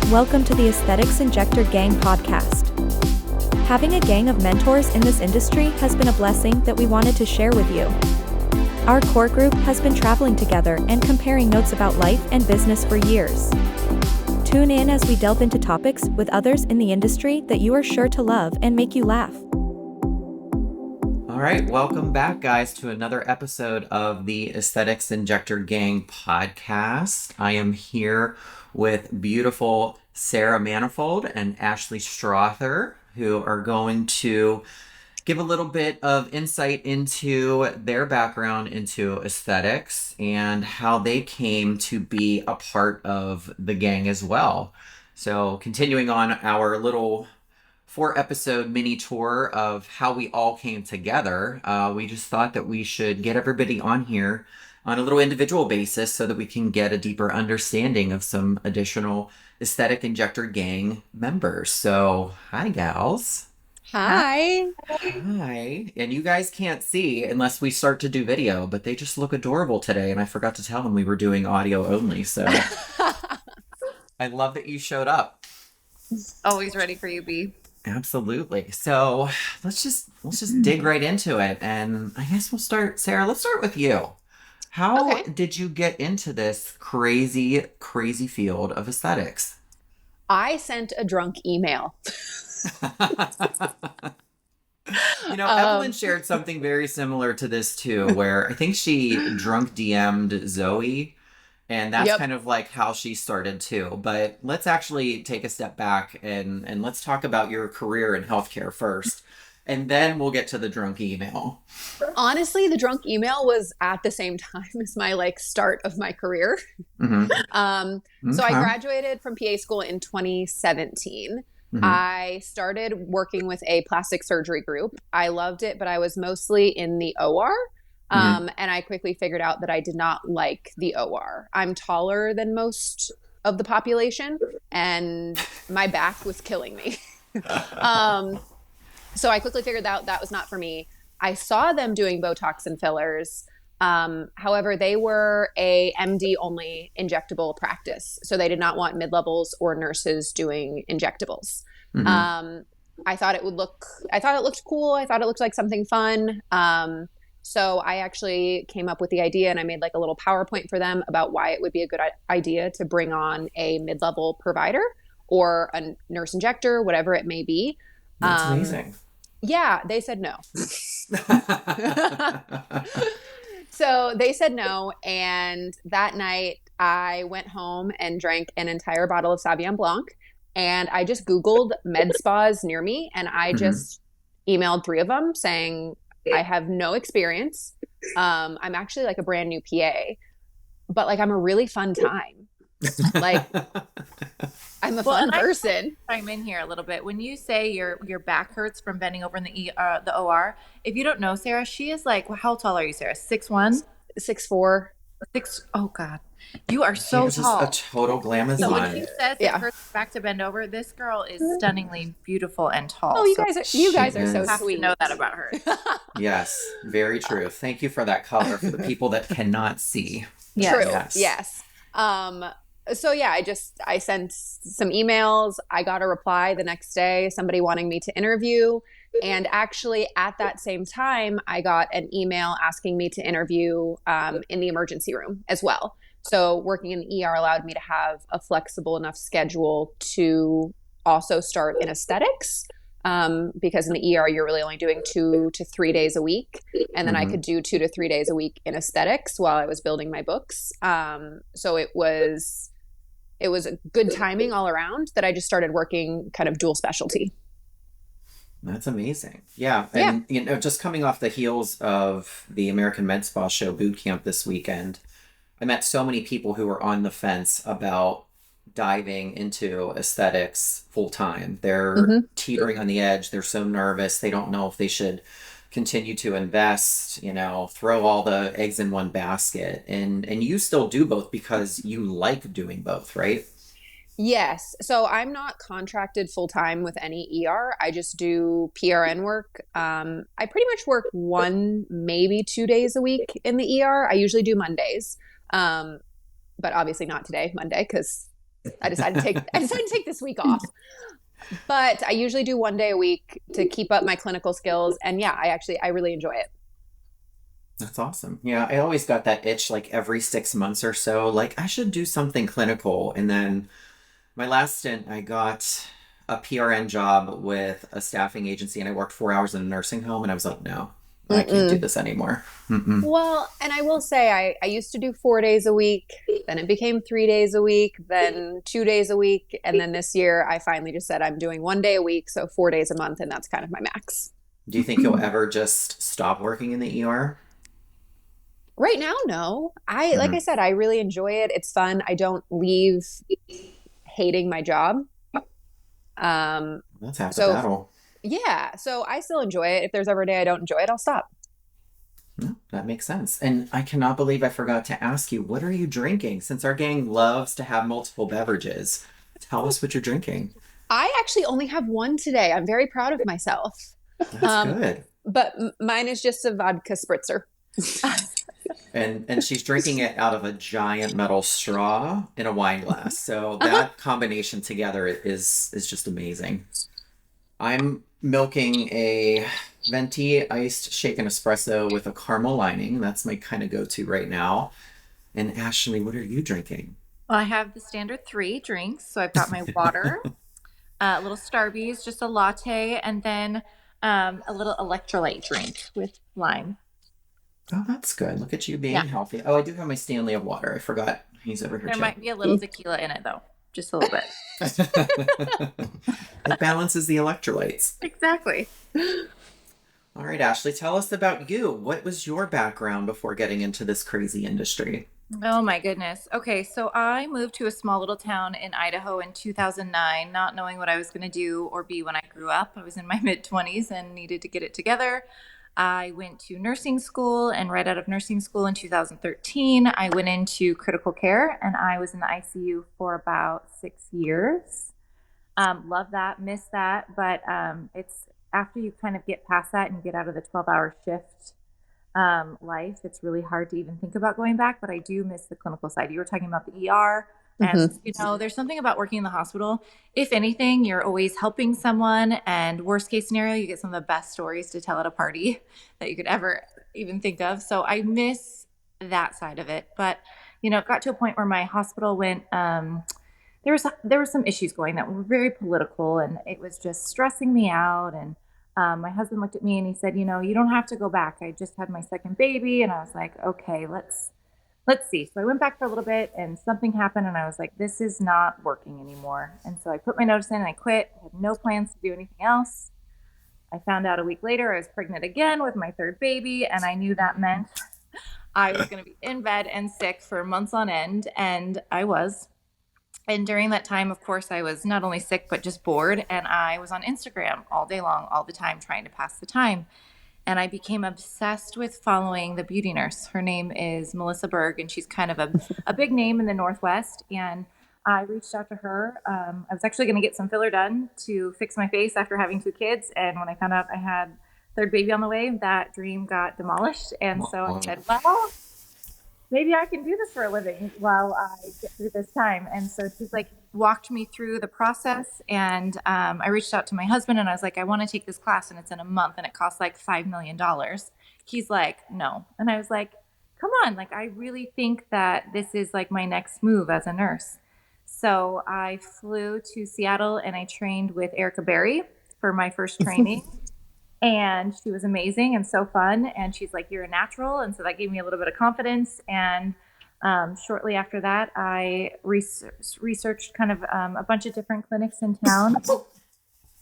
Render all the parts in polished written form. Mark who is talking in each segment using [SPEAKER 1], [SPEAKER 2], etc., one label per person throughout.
[SPEAKER 1] Welcome to the Aesthetics Injector Gang podcast. Having a gang of mentors in this industry has been a blessing that we wanted to share with you. Our core group has been traveling together and comparing notes about life and business for years. Tune in as we delve into topics with others in the industry that you are sure to love and make you laugh.
[SPEAKER 2] All right, welcome back, guys, to another episode of the Aesthetics Injector Gang podcast. I am here with beautiful Sarah Manifould and Ashleigh Strother, who are going to give a little bit of insight into their background into aesthetics and how they came to be a part of the gang as well. So continuing on our little 4-episode mini tour of how we all came together, we just thought that we should get everybody on here on a little individual basis so that we can get a deeper understanding of some additional Aesthetic Injector Gang members. So, hi, gals.
[SPEAKER 3] Hi.
[SPEAKER 2] Hi. And you guys can't see unless we start to do video, but they just look adorable today. And I forgot to tell them we were doing audio only. So I love that you showed up.
[SPEAKER 3] Always ready for you, B.
[SPEAKER 2] Absolutely. So let's just dig right into it. And I guess we'll start, Sarah, let's start with you. How did you get into this crazy field of aesthetics?
[SPEAKER 3] I sent a drunk email.
[SPEAKER 2] Evelyn shared something very similar to this too, where I think she drunk DM'd Zoe, and that's kind of like how she started too. But let's actually take a step back and let's talk about your career in healthcare first, and then we'll get to the drunk email.
[SPEAKER 3] Honestly, the drunk email was at the same time as my start of my career. Mm-hmm. So I graduated from PA school in 2017. Mm-hmm. I started working with a plastic surgery group. I loved it, but I was mostly in the OR. And I quickly figured out that I did not like the OR. I'm taller than most of the population, and my back was killing me. So I quickly figured out that was not for me. I saw them doing Botox and fillers. However, they were a MD only injectable practice. So they did not want mid-levels or nurses doing injectables. Mm-hmm. I thought it looked cool. I thought it looked like something fun. So I actually came up with the idea, and I made a little PowerPoint for them about why it would be a good idea to bring on a mid-level provider or a nurse injector, whatever it may be.
[SPEAKER 2] That's amazing.
[SPEAKER 3] Yeah, they said no. So they said no, and that night I went home and drank an entire bottle of Sauvignon Blanc, and I just Googled med spas near me, and I just emailed 3 of them saying, I have no experience. I'm actually a brand new PA, but I'm a really fun time. I'm a fun person.
[SPEAKER 4] I'm in here a little bit. When you say your back hurts from bending over in the OR, if you don't know Sarah, she is how tall are you, Sarah? 6'1"?
[SPEAKER 3] 6'4".
[SPEAKER 4] Oh God, you are so tall.
[SPEAKER 2] Just a total glamazon.
[SPEAKER 4] So when he says it hurts back to bend over, this girl is stunningly beautiful and tall.
[SPEAKER 3] Oh, you guys are so
[SPEAKER 4] have
[SPEAKER 3] sweet.
[SPEAKER 4] To know that about her.
[SPEAKER 2] Yes, very true. Thank you for that color for the people that cannot see.
[SPEAKER 3] Yes. True. Yes. So yeah, I sent some emails. I got a reply the next day, somebody wanting me to interview. And actually at that same time, I got an email asking me to interview in the emergency room as well. So working in the ER allowed me to have a flexible enough schedule to also start in aesthetics. Because in the ER, you're really only doing 2 to 3 days a week. And then I could do 2 to 3 days a week in aesthetics while I was building my books. So it was a good timing all around that I just started working kind of dual specialty.
[SPEAKER 2] That's amazing. Yeah. And, just coming off the heels of the American Med Spa show boot camp this weekend, I met so many people who were on the fence about diving into aesthetics full time. They're teetering on the edge. They're so nervous. They don't know if they should continue to invest, throw all the eggs in one basket. And you still do both because you like doing both, right?
[SPEAKER 3] Yes. So I'm not contracted full time with any ER. I just do PRN work. I pretty much work 1, maybe 2 days a week in the ER. I usually do Mondays. But obviously not today, Monday, because I decided to take this week off. But I usually do 1 day a week to keep up my clinical skills. And yeah, I really enjoy it.
[SPEAKER 2] That's awesome. Yeah, I always got that itch like every 6 months or so. Like, I should do something clinical. And then my last stint, I got a PRN job with a staffing agency and I worked 4 hours in a nursing home. And I was like, no, I can't do this anymore. Mm-mm.
[SPEAKER 3] Well, and I will say I used to do 4 days a week, then it became 3 days a week, then 2 days a week. And then this year I finally just said I'm doing 1 day a week. So 4 days a month. And that's kind of my max.
[SPEAKER 2] Do you think you'll ever just stop working in the ER?
[SPEAKER 3] Right now, no. Like I said, I really enjoy it. It's fun. I don't leave hating my job.
[SPEAKER 2] That's half the battle.
[SPEAKER 3] Yeah. So I still enjoy it. If there's ever a day I don't enjoy it, I'll stop.
[SPEAKER 2] No, that makes sense. And I cannot believe I forgot to ask you, what are you drinking? Since our gang loves to have multiple beverages, tell us what you're drinking.
[SPEAKER 3] I actually only have one today. I'm very proud of myself.
[SPEAKER 2] That's good.
[SPEAKER 3] But mine is just a vodka spritzer.
[SPEAKER 2] And she's drinking it out of a giant metal straw in a wine glass. So that combination together is just amazing. I'm milking a venti iced shaken espresso with a caramel lining. That's my kind of go-to right now. And Ashleigh, what are you drinking?
[SPEAKER 4] Well, I have the standard 3 drinks. So I've got my water, a little Starbucks, just a latte, and then a little electrolyte drink with lime.
[SPEAKER 2] Oh, that's good. Look at you being healthy. Oh, I do have my Stanley of water. I forgot he's over here.
[SPEAKER 4] There might be a little tequila in it, though. Just a little bit.
[SPEAKER 2] It balances the electrolytes.
[SPEAKER 4] Exactly.
[SPEAKER 2] All right, Ashleigh, tell us about you. What was your background before getting into this crazy industry?
[SPEAKER 4] Oh, my goodness. Okay, so I moved to a small little town in Idaho in 2009, not knowing what I was going to do or be when I grew up. I was in my mid-20s and needed to get it together. I went to nursing school, and right out of nursing school in 2013, I went into critical care, and I was in the ICU for about 6 years. Love that, miss that, but it's after you kind of get past that and get out of the 12-hour shift life, it's really hard to even think about going back, but I do miss the clinical side. You were talking about the ER. And, there's something about working in the hospital. If anything, you're always helping someone. And worst case scenario, you get some of the best stories to tell at a party that you could ever even think of. So I miss that side of it. But, it got to a point where my hospital went, there were some issues going that were very political, and it was just stressing me out. And my husband looked at me and he said, you don't have to go back. I just had my second baby. And I was like, okay, let's see. So I went back for a little bit and something happened and I was like, this is not working anymore. And so I put my notice in and I quit. I had no plans to do anything else. I found out a week later I was pregnant again with my third baby, and I knew that meant I was going to be in bed and sick for months on end, and I was. And during that time, of course, I was not only sick, but just bored. And I was on Instagram all day long, all the time, trying to pass the time. And I became obsessed with following the beauty nurse. Her name is Melissa Berg, and she's kind of a big name in the Northwest. And I reached out to her. I was actually going to get some filler done to fix my face after having 2 kids. And when I found out I had third baby on the way, that dream got demolished. And so I said, well, maybe I can do this for a living while I get through this time. And so she's like walked me through the process. And I reached out to my husband and I was like, I want to take this class and it's in a month and it costs like $5 million. He's like, no. And I was like, come on. Like, I really think that this is like my next move as a nurse. So I flew to Seattle and I trained with Erica Berry for my first training. And she was amazing and so fun. And she's like, you're a natural. And so that gave me a little bit of confidence. And shortly after that, I researched kind of a bunch of different clinics in town,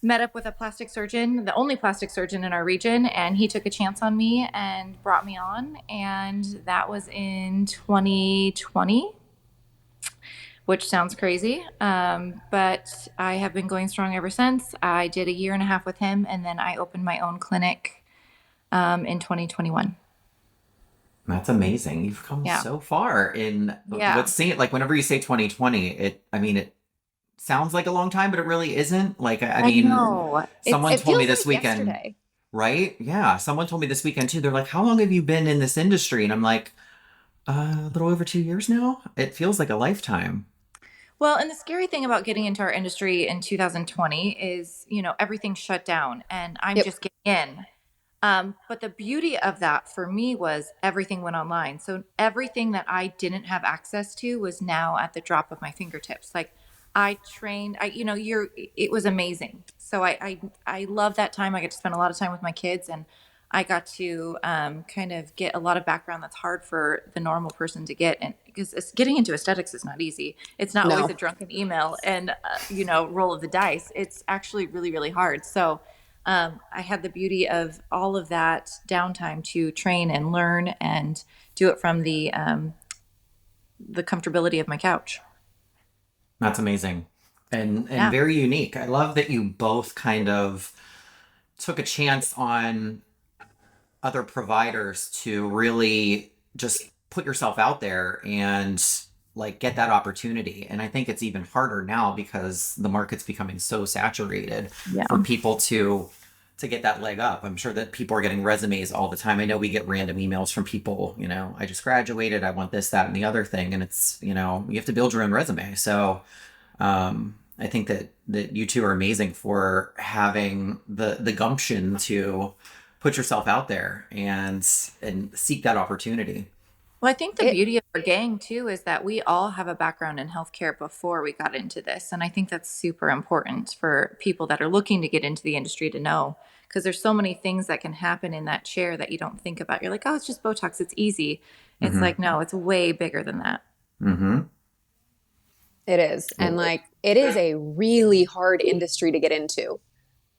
[SPEAKER 4] met up with a plastic surgeon, the only plastic surgeon in our region. And he took a chance on me and brought me on. And that was in 2020. Which sounds crazy, but I have been going strong ever since. I did a 1.5 years with him, and then I opened my own clinic in 2021.
[SPEAKER 2] That's amazing. You've come so far in what's seen. Like, whenever you say 2020, it sounds like a long time, but it really isn't. Like, I mean, someone told me this weekend, yesterday. Right? Yeah, someone told me this weekend too. They're like, "How long have you been in this industry?" And I'm like, a little over 2 years now. It feels like a lifetime.
[SPEAKER 4] Well, and the scary thing about getting into our industry in 2020 is, everything shut down and I'm
[SPEAKER 3] Yep.
[SPEAKER 4] just getting in. But the beauty of that for me was everything went online. So everything that I didn't have access to was now at the drop of my fingertips. Like I trained, it was amazing. So I love that time. I get to spend a lot of time with my kids, and I got to kind of get a lot of background that's hard for the normal person to get. And because getting into aesthetics is not easy. It's not always
[SPEAKER 3] No.
[SPEAKER 4] a drunken email and, roll of the dice. It's actually really, really hard. So I had the beauty of all of that downtime to train and learn and do it from the comfortability of my couch.
[SPEAKER 2] That's amazing. And
[SPEAKER 4] Yeah.
[SPEAKER 2] very unique. I love that you both kind of took a chance on other providers to really just put yourself out there and like get that opportunity. And I think it's even harder now because the market's becoming so saturated
[SPEAKER 4] Yeah.
[SPEAKER 2] for people to get that leg up. I'm sure that people are getting resumes all the time. I know we get random emails from people, I just graduated, I want this, that, and the other thing. And it's, you have to build your own resume. So I think that you two are amazing for having the gumption to put yourself out there and seek that opportunity.
[SPEAKER 4] Well, I think the beauty of our gang too is that we all have a background in healthcare before we got into this. And I think that's super important for people that are looking to get into the industry to know, because there's so many things that can happen in that chair that you don't think about. You're like, oh, it's just Botox. It's easy. It's like, no, it's way bigger than that.
[SPEAKER 2] Mm-hmm.
[SPEAKER 3] It is. And it is a really hard industry to get into.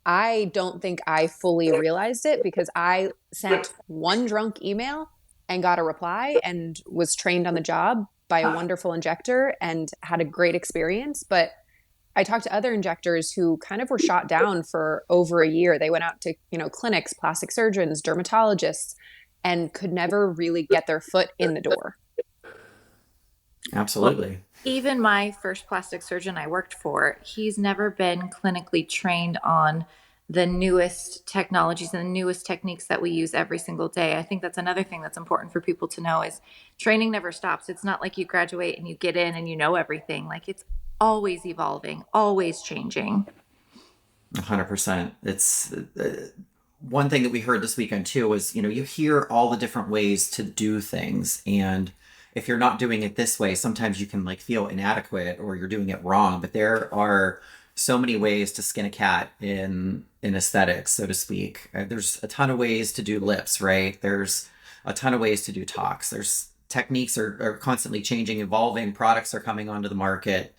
[SPEAKER 3] I don't think I fully realized it because I sent one drunk email and got a reply and was trained on the job by a wonderful injector and had a great experience. But I talked to other injectors who kind of were shot down for over a year. They went out to, clinics, plastic surgeons, dermatologists, and could never really get their foot in the door.
[SPEAKER 2] Absolutely.
[SPEAKER 4] Well, even my first plastic surgeon I worked for, he's never been clinically trained on the newest technologies and the newest techniques that we use every single day. I think that's another thing that's important for people to know is training never stops. It's not like you graduate and you get in and you know everything. Like it's always evolving, always changing.
[SPEAKER 2] 100%. It's one thing that we heard this weekend too was, you hear all the different ways to do things. And if you're not doing it this way, sometimes you can feel inadequate or you're doing it wrong. But there are so many ways to skin a cat in aesthetics, so to speak. There's a ton of ways to do lips, right? There's a ton of ways to do tox. There's techniques are constantly changing, evolving. Products are coming onto the market.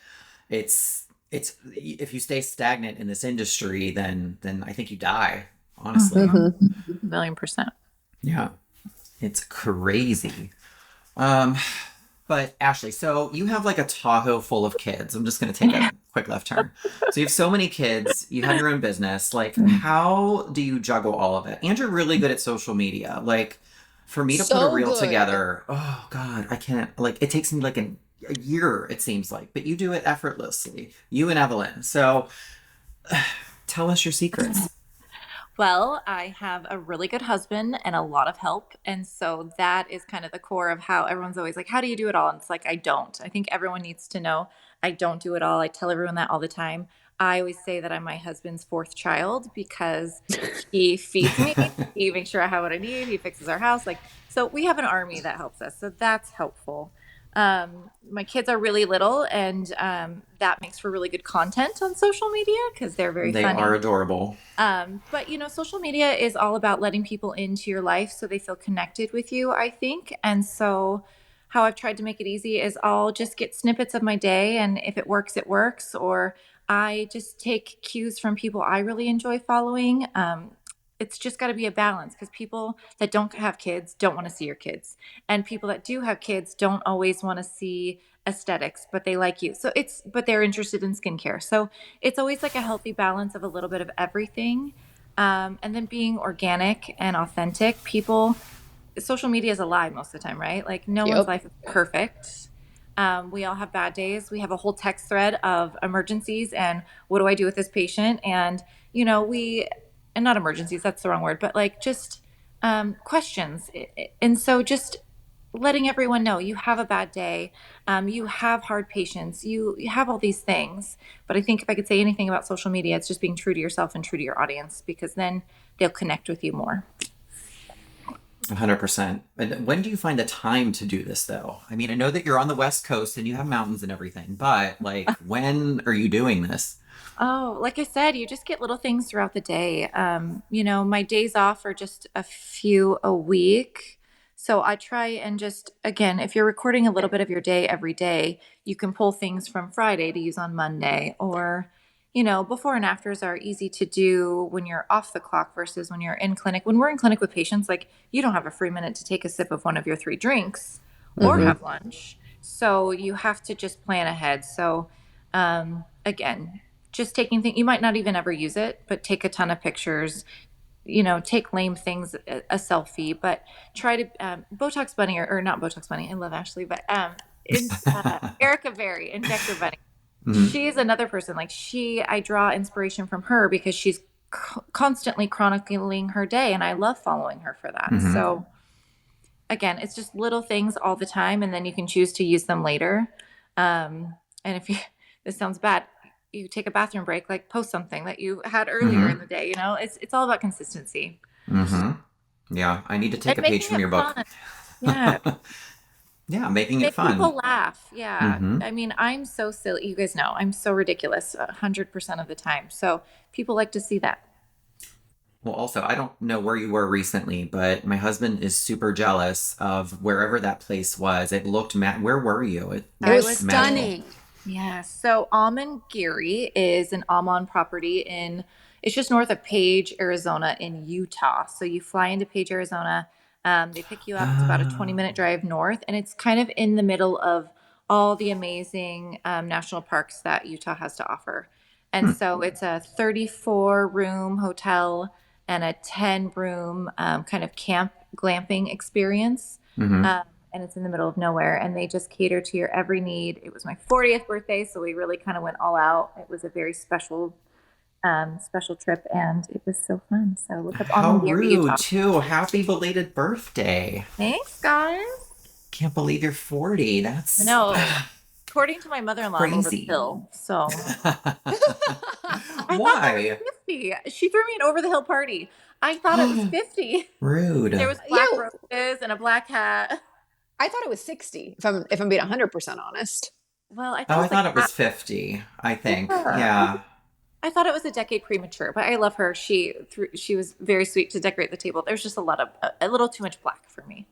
[SPEAKER 2] It's if you stay stagnant in this industry, then I think you die, honestly.
[SPEAKER 4] Mm-hmm. 1,000,000%.
[SPEAKER 2] Yeah, it's crazy. But Ashleigh, so you have a Tahoe full of kids. I'm just going to take a quick left turn. So you have so many kids, you have your own business. How do you juggle all of it? And you're really good at social media. For me to put a reel together, oh God, I can't, it takes me a year, it seems like, but you do it effortlessly. You and Evelyn. So tell us your secrets.
[SPEAKER 4] Well, I have a really good husband and a lot of help. And so that is kind of the core of how everyone's always like, how do you do it all? And it's like, I don't. I think everyone needs to know I don't do it all. I tell everyone that all the time. I always say that I'm my husband's fourth child because he feeds me, he makes sure I have what I need, he fixes our house. So we have an army that helps us. So that's helpful. My kids are really little, and that makes for really good content on social media because they're very funny.
[SPEAKER 2] They are adorable.
[SPEAKER 4] But social media is all about letting people into your life so they feel connected with you, I think. And so how I've tried to make it easy is I'll just get snippets of my day, and if it works, it works. Or I just take cues from people I really enjoy following. It's just got to be a balance because people that don't have kids don't want to see your kids. And people that do have kids don't always want to see aesthetics, but they like you. But they're interested in skincare. So it's always a healthy balance of a little bit of everything. And then being organic and authentic. Social media is a lie most of the time, right? No one's life is perfect. We all have bad days. We have a whole text thread of emergencies and what do I do with this patient? And, and not emergencies, that's the wrong word, but just questions. And so just letting everyone know you have a bad day, you have hard patients, you have all these things. But I think if I could say anything about social media, it's just being true to yourself and true to your audience, because then they'll connect with you more.
[SPEAKER 2] 100%. And when do you find the time to do this, though? I mean, I know that you're on the West Coast and you have mountains and everything, but like, when are you doing this?
[SPEAKER 4] Oh, like I said, you just get little things throughout the day. My days off are just a few a week. So I try and just, again, if you're recording a little bit of your day every day, you can pull things from Friday to use on Monday. Or, before and afters are easy to do when you're off the clock versus when you're in clinic. When we're in clinic with patients, like, you don't have a free minute to take a sip of one of your 3 drinks or have lunch. So you have to just plan ahead. So, again, just taking things, you might not even ever use it, but take a ton of pictures, take lame things, a selfie, but try to, Botox Bunny, or not Botox Bunny, I love Ashleigh, but Erica Berry, Injector Bunny. She is another person. Like, I draw inspiration from her because she's constantly chronicling her day, and I love following her for that. So again, it's just little things all the time, and then you can choose to use them later. And if this sounds bad, you take a bathroom break, like post something that you had earlier in the day. It's all about consistency.
[SPEAKER 2] Yeah, I need to take a page from your book.
[SPEAKER 4] Fun. Yeah.
[SPEAKER 2] Yeah, making it fun.
[SPEAKER 4] People laugh. Yeah. I mean, I'm so silly. You guys know I'm so ridiculous 100% of the time. So people like to see that.
[SPEAKER 2] Well, also, I don't know where you were recently, but my husband is super jealous of wherever that place was. It looked where were you?
[SPEAKER 3] It was stunning.
[SPEAKER 4] Yeah. So Lingerie is an Almond property it's just north of Page, Arizona in Utah. So you fly into Page, Arizona. They pick you up. It's about a 20-minute drive north, and it's kind of in the middle of all the amazing national parks that Utah has to offer. And so it's a 34-room hotel and a 10-room kind of camp glamping experience. And it's in the middle of nowhere, and they just cater to your every need. It was my 40th birthday, so we really kind of went all out. It was a very special trip, and it was so fun. So look up
[SPEAKER 2] How
[SPEAKER 4] Lingerie,
[SPEAKER 2] rude,
[SPEAKER 4] Utah.
[SPEAKER 2] too. Happy belated birthday.
[SPEAKER 4] Thanks, guys.
[SPEAKER 2] Can't believe you're 40. That's
[SPEAKER 4] No. According to my mother-in-law, I'm over the
[SPEAKER 2] crazy.
[SPEAKER 4] hill. So
[SPEAKER 2] Why?
[SPEAKER 4] 50. She threw me an over the hill party. I thought it was 50.
[SPEAKER 2] Rude.
[SPEAKER 4] There was black roses and a black hat.
[SPEAKER 3] I thought it was 60, if I'm being 100% honest.
[SPEAKER 4] Well, I
[SPEAKER 2] thought it was 50, I think. Yeah.
[SPEAKER 4] I thought it was a decade premature, but I love her. She was very sweet to decorate the table. There's just a little too much black for me.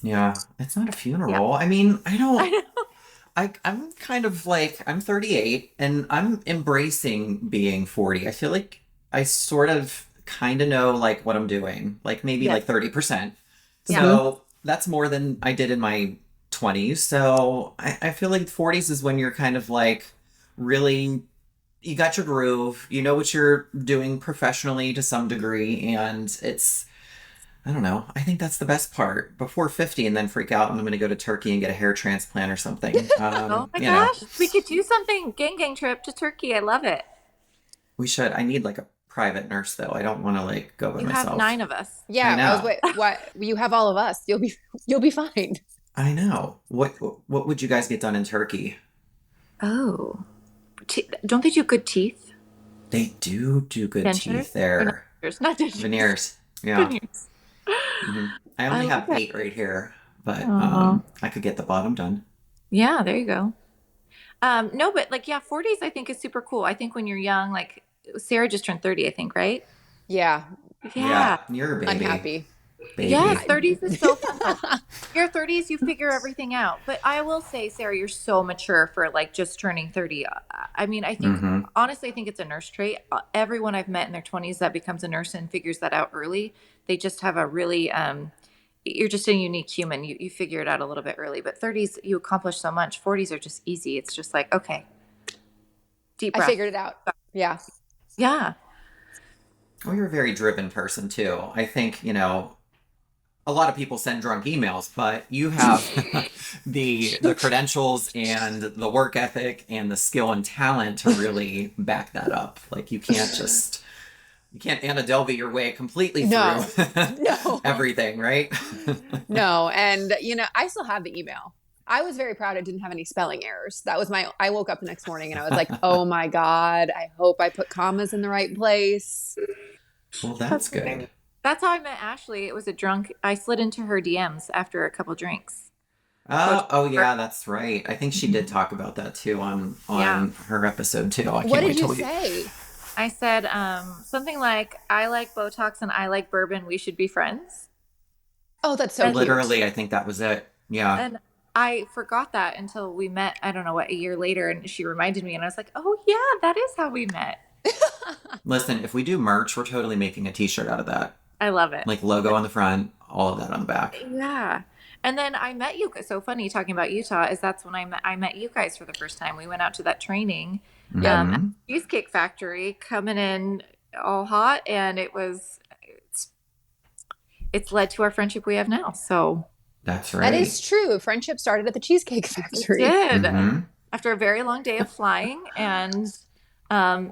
[SPEAKER 2] Yeah. It's not a funeral. Yeah. I mean, I'm kind of like, I'm 38 and I'm embracing being 40. I feel like I sort of kind of know like what I'm doing, like maybe like 30%. So that's more than I did in my 20s. So I feel like 40s is when you're kind of like really, you got your groove, you know what you're doing professionally to some degree. And I don't know. I think that's the best part. Before 50 and then freak out and I'm going to go to Turkey and get a hair transplant or something.
[SPEAKER 4] Oh my gosh. We could do something. Gang trip to Turkey. I love it.
[SPEAKER 2] We should. I need like a private nurse though. I don't want to like go by myself.
[SPEAKER 4] You have 9 of us.
[SPEAKER 3] Yeah. What? You have all of us. You'll be fine.
[SPEAKER 2] I know. What would you guys get done in Turkey?
[SPEAKER 4] Oh, don't they do good teeth?
[SPEAKER 2] They do good teeth there.
[SPEAKER 4] Not dentures.
[SPEAKER 2] Veneers. Yeah.
[SPEAKER 4] Veneers.
[SPEAKER 2] I only have 8 right here, but I could get the bottom done.
[SPEAKER 4] Yeah, there you go. No, but 40s I think is super cool. I think when you're young, like Sarah just turned 30, I think, right?
[SPEAKER 3] Yeah.
[SPEAKER 2] You're a baby.
[SPEAKER 3] Unhappy.
[SPEAKER 2] Baby.
[SPEAKER 4] Yes, 30s is so fun. Your 30s, you figure everything out. But I will say, Sarah, you're so mature for just turning 30. I mean, I think, honestly, I think it's a nurse trait. Everyone I've met in their 20s that becomes a nurse and figures that out early, they just have a really, you're just a unique human. You figure it out a little bit early. But 30s, you accomplish so much. 40s are just easy. It's just like, okay, deep breath.
[SPEAKER 3] I figured it out. Yeah.
[SPEAKER 4] Yeah.
[SPEAKER 2] Well, you're a very driven person, too. I think, a lot of people send drunk emails, but you have the credentials and the work ethic and the skill and talent to really back that up. Like you can't just You can't Anna Delvey your way completely
[SPEAKER 3] No.
[SPEAKER 2] through
[SPEAKER 3] No.
[SPEAKER 2] everything, right?
[SPEAKER 3] No. And, I still have the email. I was very proud it didn't have any spelling errors. That was I woke up the next morning and I was like, oh my God, I hope I put commas in the right place.
[SPEAKER 2] Well, that's good.
[SPEAKER 4] That's how I met Ashleigh. It was I slid into her DMs after a couple drinks.
[SPEAKER 2] Oh yeah, that's right. I think she did talk about that too on her episode too. I can't
[SPEAKER 3] What
[SPEAKER 2] wait
[SPEAKER 3] did you
[SPEAKER 2] till
[SPEAKER 3] say?
[SPEAKER 4] I said something like, I like Botox and I like bourbon. We should be friends.
[SPEAKER 3] Oh, that's so cute.
[SPEAKER 2] Literally, I think that was it. Yeah.
[SPEAKER 4] And I forgot that until we met, I don't know what, a year later. And she reminded me and I was like, oh yeah, that is how we met.
[SPEAKER 2] Listen, if we do merch, we're totally making a t-shirt out of that.
[SPEAKER 4] I love it.
[SPEAKER 2] Like logo on the front, all of that on the back.
[SPEAKER 4] Yeah. And then I met you. So funny talking about Utah is that's when I met you guys for the first time. We went out to that training at the Cheesecake Factory, coming in all hot, and it's led to our friendship we have now. So
[SPEAKER 2] that's right.
[SPEAKER 3] That is true. Friendship started at the Cheesecake Factory.
[SPEAKER 4] It did. After a very long day of flying and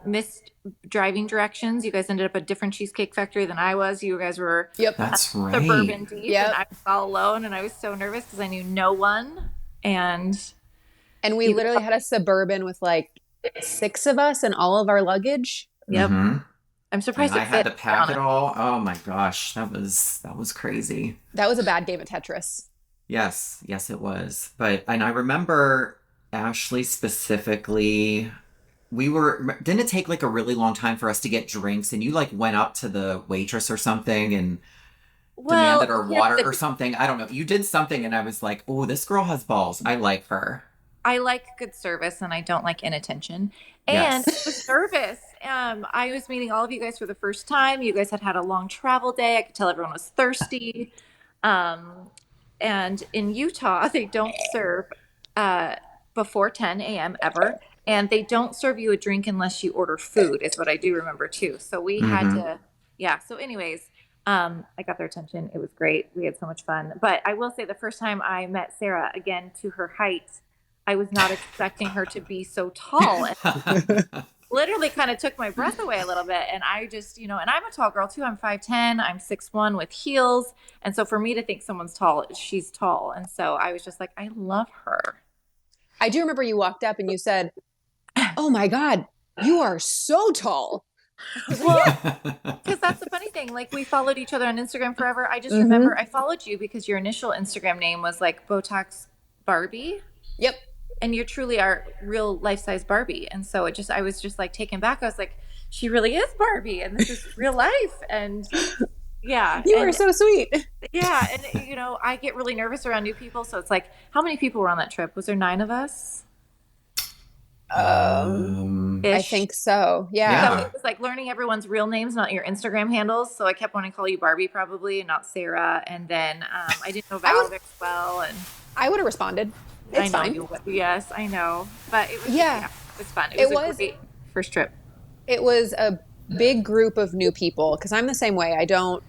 [SPEAKER 4] missed driving directions. You guys ended up at a different Cheesecake Factory than I was. You guys were
[SPEAKER 2] that's right.
[SPEAKER 4] suburban deep, and I was all alone, and I was so nervous because I knew no one. And
[SPEAKER 3] we literally had a Suburban with like 6 of us and all of our luggage.
[SPEAKER 4] Yep. I'm surprised
[SPEAKER 2] I had to pack it all. Oh my gosh, that was crazy.
[SPEAKER 3] That was a bad game of Tetris.
[SPEAKER 2] Yes, it was. And I remember Ashleigh specifically. Didn't it take like a really long time for us to get drinks, and you like went up to the waitress or something and demanded her water or something? I don't know. You did something and I was like, oh, this girl has balls. I like her.
[SPEAKER 4] I like good service and I don't like inattention. And the service, I was meeting all of you guys for the first time. You guys had a long travel day. I could tell everyone was thirsty. And in Utah, they don't serve before 10 a.m. ever. And they don't serve you a drink unless you order food, is what I do remember too. So we had to, So anyways, I got their attention. It was great. We had so much fun. But I will say the first time I met Sarah, again, to her height, I was not expecting her to be so tall. And literally kind of took my breath away a little bit. And I just, and I'm a tall girl too. I'm 5'10", I'm 6'1" with heels. And so for me to think someone's tall, she's tall. And so I was just like, I love her.
[SPEAKER 3] I do remember you walked up and you said, oh my God, you are so tall.
[SPEAKER 4] Well, because that's the funny thing. Like, we followed each other on Instagram forever. I just remember I followed you because your initial Instagram name was like Botox Barbie.
[SPEAKER 3] Yep.
[SPEAKER 4] And you're truly our real life-size Barbie. And so I was just like taken back. I was like, she really is Barbie and this is real life. And yeah.
[SPEAKER 3] You are so sweet.
[SPEAKER 4] Yeah. And, I get really nervous around new people. So it's like, how many people were on that trip? Was there 9 of us?
[SPEAKER 3] I think so. Yeah.
[SPEAKER 4] So it was like learning everyone's real names, not your Instagram handles. So I kept wanting to call you Barbie probably and not Sarah. And then I didn't know Val very well. And
[SPEAKER 3] I would have responded. It's fine.
[SPEAKER 4] Yes, I know. But it was, it was fun. It was a great first trip.
[SPEAKER 3] It was a big group of new people because I'm the same way. I don't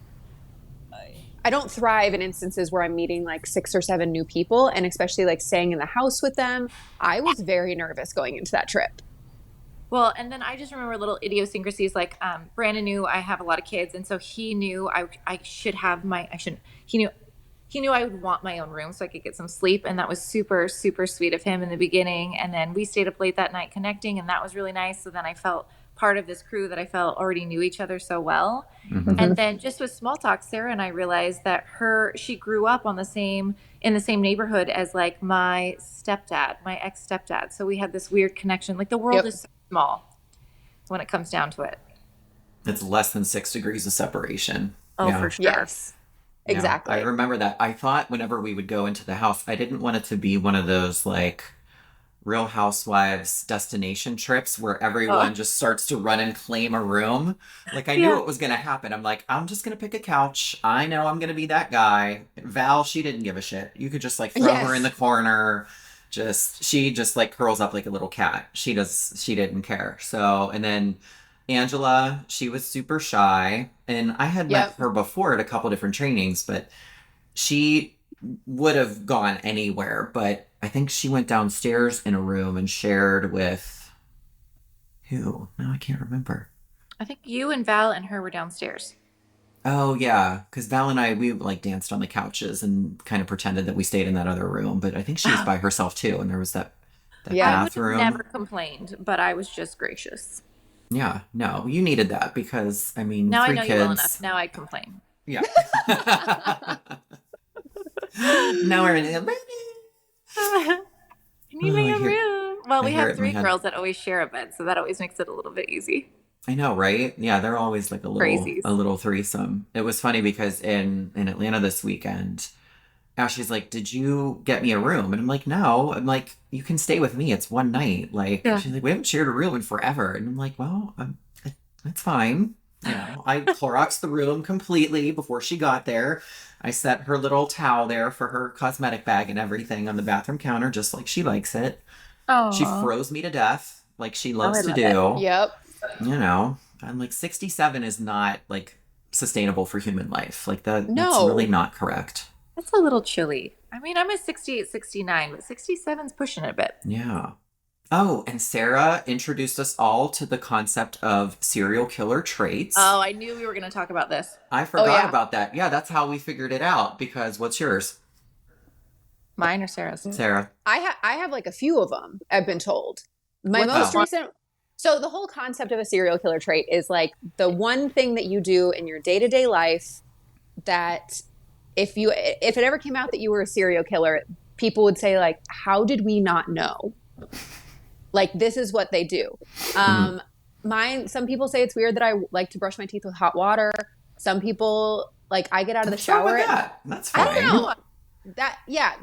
[SPEAKER 3] thrive in instances where I'm meeting like 6 or 7 new people, and especially like staying in the house with them. I was very nervous going into that trip.
[SPEAKER 4] Well, and then I just remember little idiosyncrasies like Brandon knew I have a lot of kids, and so he knew he knew I would want my own room so I could get some sleep, and that was super, super sweet of him in the beginning. And then we stayed up late that night connecting, and that was really nice. So then I felt part of this crew that I felt already knew each other so well. And then just with small talk, Sarah and I realized that she grew up in the same neighborhood as like my stepdad, my ex-stepdad. So we had this weird connection. Like the world is so small when it comes down to it.
[SPEAKER 2] It's less than 6 degrees of separation.
[SPEAKER 4] Oh, for sure.
[SPEAKER 3] Yes. Exactly.
[SPEAKER 2] I remember that. I thought whenever we would go into the house, I didn't want it to be one of those like Real Housewives destination trips where everyone just starts to run and claim a room. Like I knew it was going to happen. I'm like, I'm just going to pick a couch. I know I'm going to be that guy. Val, she didn't give a shit. You could just like throw her in the corner. She just like curls up like a little cat. She didn't care. So, and then Angela, she was super shy, and I had met her before at a couple different trainings, but she would have gone anywhere. But I think she went downstairs in a room and shared with who? No, I can't remember.
[SPEAKER 4] I think you and Val and her were downstairs.
[SPEAKER 2] Oh yeah, because Val and I, we like danced on the couches and kind of pretended that we stayed in that other room, but I think she was by herself too, and there was that
[SPEAKER 3] Yeah.
[SPEAKER 4] I would have
[SPEAKER 2] bathroom.
[SPEAKER 4] never complained, but I was just gracious.
[SPEAKER 2] Yeah, no, you needed that because I mean,
[SPEAKER 4] Now I
[SPEAKER 2] three
[SPEAKER 4] know you well enough.
[SPEAKER 2] kids.
[SPEAKER 4] Now I complain.
[SPEAKER 2] Yeah. Now we're in it.
[SPEAKER 4] Can you make a room? Well,
[SPEAKER 2] I
[SPEAKER 4] we
[SPEAKER 2] hear it
[SPEAKER 4] have
[SPEAKER 2] in my
[SPEAKER 4] three
[SPEAKER 2] head.
[SPEAKER 4] girls that always share a bed, so that always makes it a little bit easy.
[SPEAKER 2] I know, right? Yeah, they're always like
[SPEAKER 4] Crazies.
[SPEAKER 2] a little threesome. It was funny because in Atlanta this weekend, Ashley's like, "Did you get me a room?" And I'm like, "No." I'm like, "You can stay with me. It's one night." Like,
[SPEAKER 4] Yeah.
[SPEAKER 2] she's like, "We haven't shared a room in forever." And I'm like, "Well, it's fine." You know, I Cloroxed the room completely before she got there. I set her little towel there for her cosmetic bag and everything on the bathroom counter, just like she likes it.
[SPEAKER 4] Oh,
[SPEAKER 2] She froze me to death, like she loves to
[SPEAKER 4] love
[SPEAKER 2] do.
[SPEAKER 3] Yep.
[SPEAKER 2] You know, I'm like 67 is not like sustainable for human life. Like that's
[SPEAKER 3] No.
[SPEAKER 2] really not correct.
[SPEAKER 4] That's a little chilly. I mean, I'm a 68, 69, but 67's pushing it a bit.
[SPEAKER 2] Yeah. Oh, and Sarah introduced us all to the concept of serial killer traits.
[SPEAKER 4] Oh, I knew we were going to talk about this.
[SPEAKER 2] I forgot
[SPEAKER 3] yeah.
[SPEAKER 2] about that. Yeah, that's how we figured it out. Because what's yours,
[SPEAKER 4] Mine or Sarah's?
[SPEAKER 2] Sarah?
[SPEAKER 3] I have like a few of them, I've been told. My
[SPEAKER 4] What's
[SPEAKER 3] most
[SPEAKER 2] that?
[SPEAKER 3] recent. So the whole concept of a serial killer trait is like the one thing that you do in your day-to-day life that if it ever came out that you were a serial killer, people would say like, how did we not know? Like, this is what they do. Some people say it's weird that I like to brush my teeth with hot water. Some people, like, I get out of the
[SPEAKER 2] What's wrong with
[SPEAKER 3] shower.
[SPEAKER 2] that? That's fine.
[SPEAKER 3] I don't know.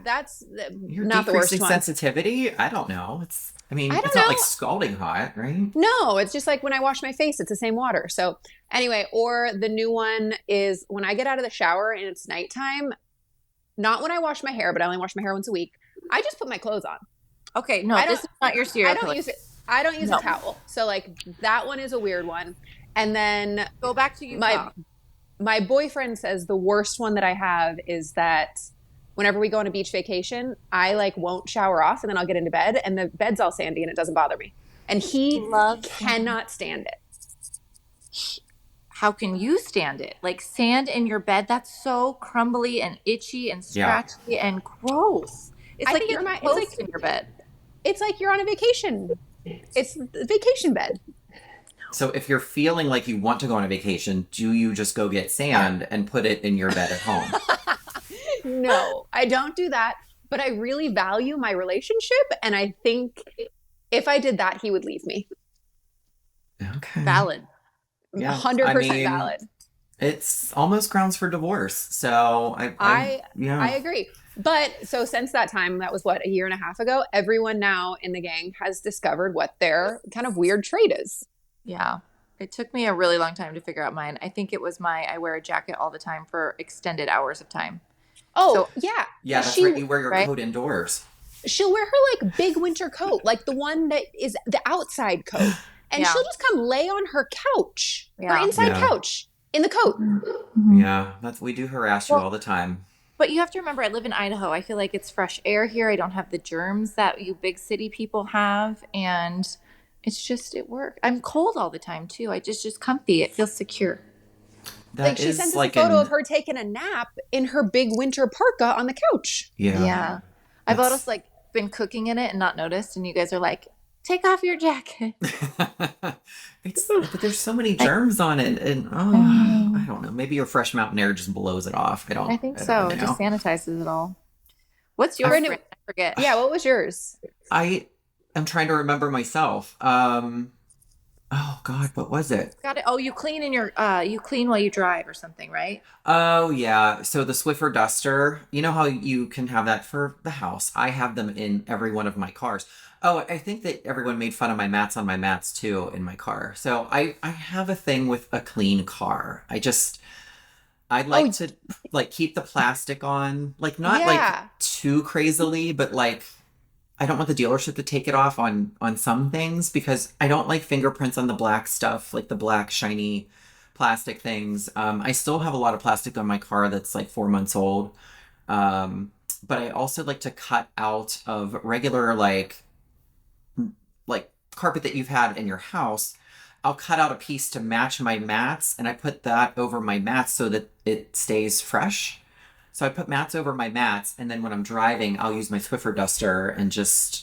[SPEAKER 3] That's
[SPEAKER 2] You're
[SPEAKER 3] not the worst
[SPEAKER 2] decreasing
[SPEAKER 3] one.
[SPEAKER 2] sensitivity. I don't know.
[SPEAKER 3] I don't
[SPEAKER 2] It's not like
[SPEAKER 3] know.
[SPEAKER 2] scalding hot, right?
[SPEAKER 3] No, it's just like when I wash my face, it's the same water. So anyway, or the new one is when I get out of the shower and it's nighttime, not when I wash my hair, but I only wash my hair once a week. I just put my clothes on.
[SPEAKER 4] Okay, no,
[SPEAKER 3] I don't-
[SPEAKER 4] this is not your serial
[SPEAKER 3] I don't
[SPEAKER 4] killer.
[SPEAKER 3] use it. I don't use
[SPEAKER 4] No.
[SPEAKER 3] a towel. So like that one is a weird one. And then
[SPEAKER 4] Go back to Utah.
[SPEAKER 3] my boyfriend says the worst one that I have is that whenever we go on a beach vacation, I like won't shower off and then I'll get into bed and the bed's all sandy and it doesn't bother me. And he
[SPEAKER 4] Love
[SPEAKER 3] cannot stand it.
[SPEAKER 4] How can you stand it? Like sand in your bed, that's so crumbly and itchy and
[SPEAKER 2] Yeah.
[SPEAKER 4] scratchy and gross. It's
[SPEAKER 3] I
[SPEAKER 4] like
[SPEAKER 3] think
[SPEAKER 4] you're
[SPEAKER 3] it's
[SPEAKER 4] toast
[SPEAKER 3] like-
[SPEAKER 4] in your bed.
[SPEAKER 3] It's like you're on a vacation. It's the vacation bed.
[SPEAKER 2] So if you're feeling like you want to go on a vacation, do you just go get sand and put it in your bed at home?
[SPEAKER 3] No, I don't do that. But I really value my relationship. And I think if I did that, he would leave me.
[SPEAKER 2] Okay.
[SPEAKER 4] Valid.
[SPEAKER 2] Yeah.
[SPEAKER 3] 100% valid.
[SPEAKER 2] It's almost grounds for divorce. So I
[SPEAKER 3] agree. But so since that time, that was what, a year and a half ago, everyone now in the gang has discovered what their kind of weird trait is.
[SPEAKER 4] Yeah. It took me a really long time to figure out mine. I think it was I wear a jacket all the time for extended hours of time.
[SPEAKER 3] Oh,
[SPEAKER 4] So-
[SPEAKER 3] yeah.
[SPEAKER 2] Yeah, that's
[SPEAKER 3] She-
[SPEAKER 2] right. You wear your
[SPEAKER 4] right?
[SPEAKER 2] coat indoors.
[SPEAKER 3] She'll wear her like big winter coat, like the one that is the outside coat. And
[SPEAKER 4] Yeah.
[SPEAKER 3] she'll just come lay on her couch, her
[SPEAKER 4] Yeah.
[SPEAKER 3] inside
[SPEAKER 2] Yeah.
[SPEAKER 3] couch in the coat.
[SPEAKER 2] Yeah, we do harass you
[SPEAKER 4] Well-
[SPEAKER 2] all the time.
[SPEAKER 4] But you have to remember, I live in Idaho. I feel like it's fresh air here. I don't have the germs that you big city people have. And it works. I'm cold all the time too. It's just comfy. It feels secure.
[SPEAKER 2] That
[SPEAKER 3] Like she
[SPEAKER 2] is
[SPEAKER 3] sends us
[SPEAKER 2] like
[SPEAKER 3] a photo
[SPEAKER 2] an-
[SPEAKER 3] of her taking a nap in her big winter parka on the couch.
[SPEAKER 2] Yeah.
[SPEAKER 4] I've
[SPEAKER 2] That's-
[SPEAKER 4] almost like been cooking in it and not noticed. And you guys are like, take off your jacket.
[SPEAKER 2] But there's so many germs on it, and I don't know. Maybe your fresh mountain air just blows it off.
[SPEAKER 4] I think
[SPEAKER 2] I
[SPEAKER 4] so.
[SPEAKER 2] don't
[SPEAKER 4] It
[SPEAKER 2] know.
[SPEAKER 4] just sanitizes it all. What's yours?
[SPEAKER 3] Brandon-
[SPEAKER 4] Brandon? I forget.
[SPEAKER 3] Yeah, what was yours?
[SPEAKER 2] I am trying to remember myself. Oh God, what was it?
[SPEAKER 4] Got it. Oh, you clean you clean while you drive or something, right?
[SPEAKER 2] Oh yeah. So the Swiffer Duster. You know how you can have that for the house. I have them in every one of my cars. Oh, I think that everyone made fun of my mats on my mats too in my car. So I have a thing with a clean car. I'd like to like keep the plastic on, like not
[SPEAKER 3] Yeah.
[SPEAKER 2] like too crazily, but like I don't want the dealership to take it off on some things because I don't like fingerprints on the black stuff, like the black shiny plastic things. I still have a lot of plastic on my car that's like 4 months old. But I also like to cut out of regular like carpet that you've had in your house. I'll cut out a piece to match my mats, and I put that over my mats so that it stays fresh. So I put mats over my mats, and then when I'm driving, I'll use my Swiffer duster and